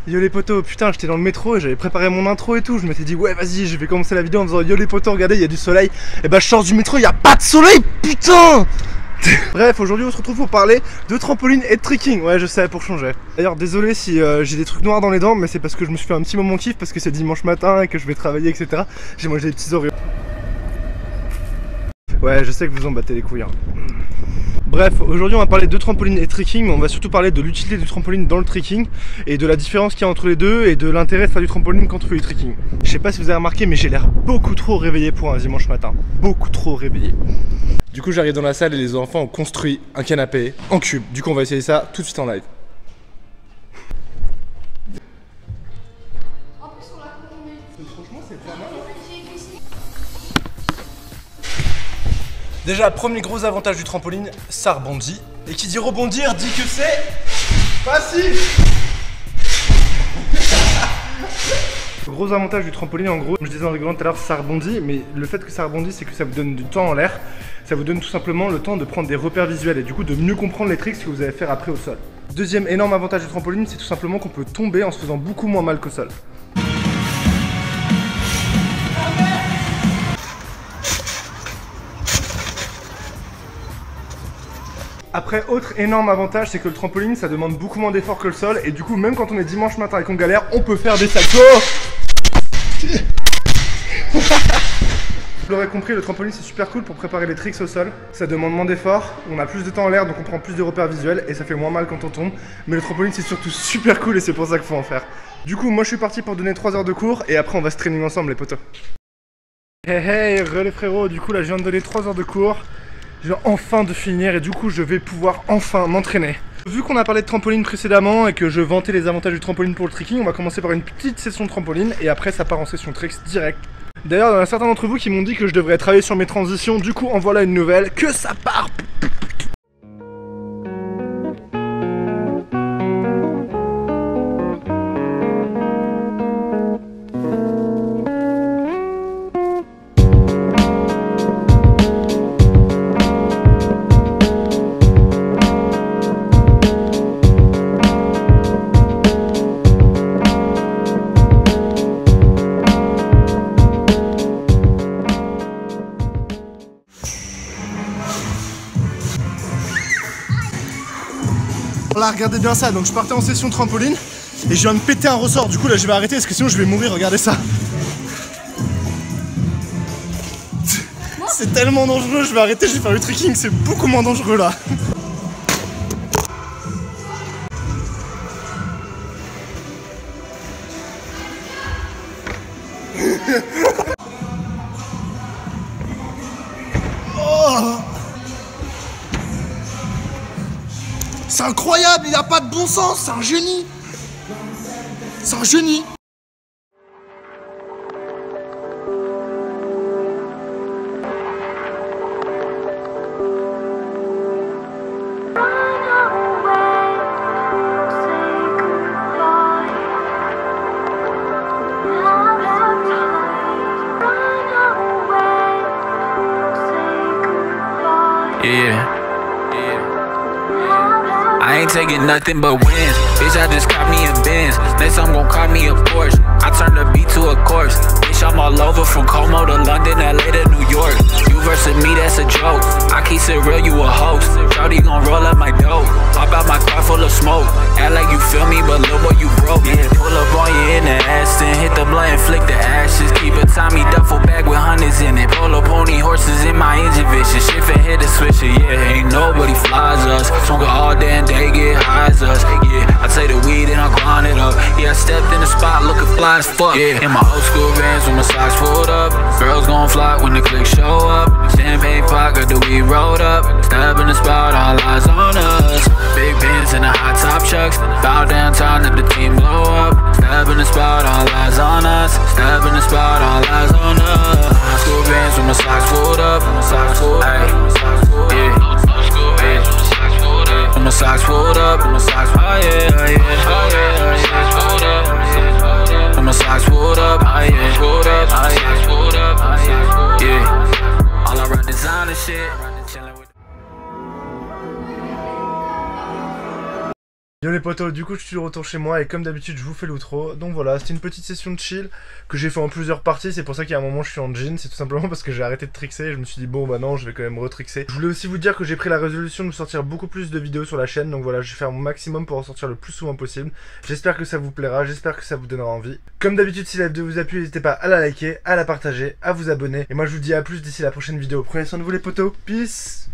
Yo les potos, putain j'étais dans le métro et j'avais préparé mon intro et tout. Je m'étais dit ouais vas-y je vais commencer la vidéo en faisant yo les potos regardez il y a du soleil. Et bah je sors du métro, il y a pas de soleil putain. Bref, aujourd'hui on se retrouve pour parler de trampoline et de trekking. Ouais je sais, pour changer. D'ailleurs désolé si j'ai des trucs noirs dans les dents, mais c'est parce que je me suis fait un petit moment kiff parce que c'est dimanche matin et que je vais travailler etc. J'ai mangé des petits Oreos. Ouais je sais que vous en battez les couilles hein. Bref, aujourd'hui on va parler de trampoline et trekking, mais on va surtout parler de l'utilité du trampoline dans le trekking et de la différence qu'il y a entre les deux et de l'intérêt de faire du trampoline quand on fait du trekking. Je sais pas si vous avez remarqué, mais j'ai l'air beaucoup trop réveillé pour un dimanche matin. Beaucoup trop réveillé. Du coup j'arrive dans la salle et les enfants ont construit un canapé en cube. Du coup on va essayer ça tout de suite en live. En plus on l'a commandé. Franchement c'est pas mal. Déjà, premier gros avantage du trampoline, ça rebondit. Et qui dit rebondir dit que c'est facile. Le gros avantage du trampoline, en gros, comme je disais en rigolant tout à l'heure, ça rebondit. Mais le fait que ça rebondit, c'est que ça vous donne du temps en l'air. Ça vous donne tout simplement le temps de prendre des repères visuels et du coup de mieux comprendre les tricks que vous allez faire après au sol. Deuxième énorme avantage du trampoline, c'est tout simplement qu'on peut tomber en se faisant beaucoup moins mal qu'au sol. Après, autre énorme avantage, c'est que le trampoline, ça demande beaucoup moins d'efforts que le sol. Et du coup, même quand on est dimanche matin et qu'on galère, on peut faire des saltos. Vous l'aurez compris, le trampoline, c'est super cool pour préparer les tricks au sol. Ça demande moins d'efforts, on a plus de temps en l'air, donc on prend plus de repères visuels. Et ça fait moins mal quand on tombe. Mais le trampoline, c'est surtout super cool et c'est pour ça qu'il faut en faire. Du coup, moi, je suis parti pour donner 3 heures de cours. Et après, on va se training ensemble, les potos. Hey, hey, les frérots. Du coup, là, je viens de donner 3 heures de cours. Je viens enfin de finir et du coup je vais pouvoir enfin m'entraîner. Vu qu'on a parlé de trampoline précédemment et que je vantais les avantages du trampoline pour le trekking, on va commencer par une petite session de trampoline et après ça part en session tricks direct. D'ailleurs il y en a certains d'entre vous qui m'ont dit que je devrais travailler sur mes transitions, du coup en voilà une nouvelle, que ça part. Là regardez bien ça, donc je partais en session trampoline et je viens de péter un ressort, du coup là je vais arrêter parce que sinon je vais mourir, regardez ça. C'est tellement dangereux, je vais arrêter, je vais faire le trekking, c'est beaucoup moins dangereux là. Oh, c'est incroyable, il a pas de bon sens, c'est un génie. C'est un génie. I ain't taking nothing but wins. Bitch, I just caught me a Benz. Next I'm gon' call me a Porsche. I turn the beat to a corpse. Bitch, I'm all over from Como to London, LA to New York. You versus me, that's a joke. I keep it real, you a host. Shawty gon' roll up my dope. Pop out my car full of smoke. Act like you feel me, but little boy, you broke. Yeah, pull up on you in the Aston. Hit the blunt and flick the ashes. Keep a Tommy duffel bag with hundreds in it. Pull up pony horses in my engine vision. Shift and hit the switcher, yeah. Ain't nobody flies us. Smoke all day and they get high as us. Yeah, I take the weed and I grind it up. Yeah, I stepped in the spot looking fly as fuck. Yeah, in my old school Vans with my socks pulled up. Girls gon' flock when the click show up. Champagne pot, got the weed rolled up. Stab in the spot, all eyes on us. Big Benz and the hot top chucks. Bow downtown, let the team blow up. Stab in the spot, all eyes on us. Stab in the spot, all eyes on us. School Vans with my socks pulled up. Socks pulled up. Yeah. My socks pulled up, my socks, oh yeah, oh yeah, oh yeah, my socks pulled up, my socks pulled up, oh yeah, pulled up, oh yeah, yeah, all around designer shit. Yo les potos, du coup je suis de retour chez moi et comme d'habitude je vous fais l'outro. Donc voilà, c'était une petite session de chill que j'ai fait en plusieurs parties. C'est pour ça qu'il y a un moment je suis en jean, c'est tout simplement parce que j'ai arrêté de trixer et je me suis dit bon bah non, je vais quand même retrixer. Je voulais aussi vous dire que j'ai pris la résolution de sortir beaucoup plus de vidéos sur la chaîne. Donc voilà, je vais faire mon maximum pour en sortir le plus souvent possible. J'espère que ça vous plaira, j'espère que ça vous donnera envie. Comme d'habitude, si la vidéo vous a plu, n'hésitez pas à la liker, à la partager, à vous abonner. Et moi je vous dis à plus d'ici la prochaine vidéo. Prenez soin de vous les potos, peace.